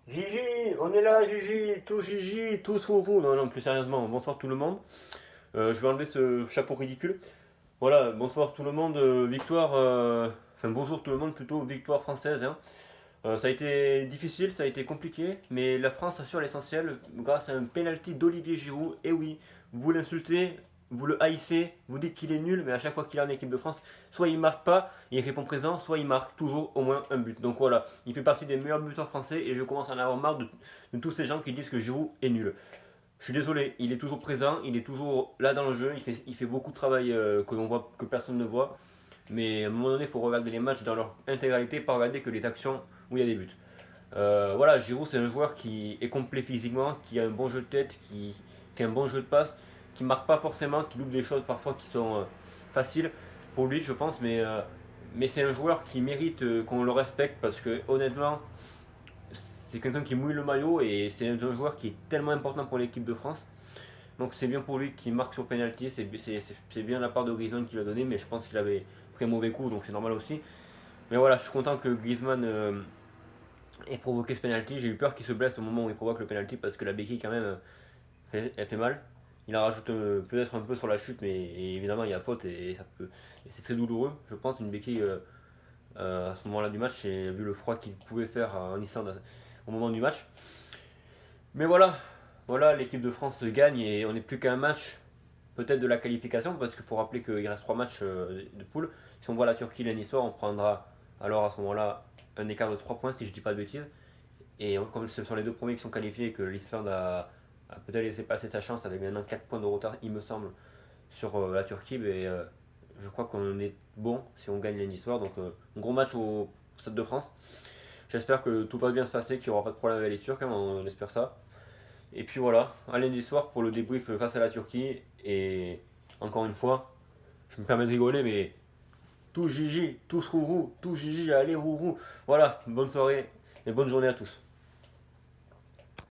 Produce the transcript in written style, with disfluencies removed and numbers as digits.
Gigi, on est là, Gigi, tous roux. Non, non, plus sérieusement, bonsoir tout le monde. Je vais enlever ce chapeau ridicule. Voilà, bonsoir tout le monde, victoire, enfin bonjour tout le monde plutôt, victoire française, hein. Ça a été difficile, ça a été compliqué, mais la France assure l'essentiel grâce à un penalty d'Olivier Giroud. Et oui, vous l'insultez, vous le haïssez, vous dites qu'il est nul, mais à chaque fois qu'il est en équipe de France, soit il marque pas, il répond présent, soit il marque toujours au moins un but. Donc voilà, il fait partie des meilleurs buteurs français et je commence à en avoir marre de tous ces gens qui disent que Giroud est nul. Je suis désolé, il est toujours présent, il est toujours là dans le jeu, il fait beaucoup de travail que l'on voit, que personne ne voit. Mais à un moment donné, il faut regarder les matchs dans leur intégralité, pas regarder que les actions où il y a des buts. Voilà, Giroud, c'est un joueur qui est complet physiquement, qui a un bon jeu de tête, qui a un bon jeu de passe, qui marque pas forcément, qui loupe des choses parfois qui sont faciles pour lui, je pense, mais c'est un joueur qui mérite qu'on le respecte parce que honnêtement, c'est quelqu'un qui mouille le maillot et c'est un joueur qui est tellement important pour l'équipe de France. Donc c'est bien pour lui qu'il marque sur penalty, c'est bien la part de Griezmann qui l'a donné, mais je pense qu'il avait pris un mauvais coup, donc c'est normal aussi. Mais voilà, je suis content que Griezmann ait provoqué ce penalty. J'ai eu peur qu'il se blesse au moment où il provoque le penalty parce que la béquille quand même, elle fait mal. Il en rajoute peut-être un peu sur la chute, mais évidemment il y a faute et c'est très douloureux, je pense, une béquille à ce moment-là du match, et vu le froid qu'il pouvait faire en Islande au moment du match. Mais voilà, voilà, l'équipe de France gagne et on n'est plus qu'à un match peut-être de la qualification parce qu'il faut rappeler qu'il reste 3 matchs de poule. Si on voit la Turquie lundi soir, on prendra alors à ce moment-là un écart de 3 points si je ne dis pas de bêtises. Et comme ce sont les deux premiers qui sont qualifiés et que l'Islande a peut-être laissé passer sa chance avec maintenant 4 points de retard, il me semble, sur la Turquie, mais je crois qu'on est bon si on gagne lundi soir. Donc un gros match au Stade de France. J'espère que tout va bien se passer, qu'il n'y aura pas de problème avec les Turcs, hein, on espère ça. Et puis voilà, à lundi soir pour le débrief face à la Turquie. Et encore une fois, je me permets de rigoler, mais tout Gigi, tous rourou, tout Gigi, allez rourou. Voilà, bonne soirée et bonne journée à tous.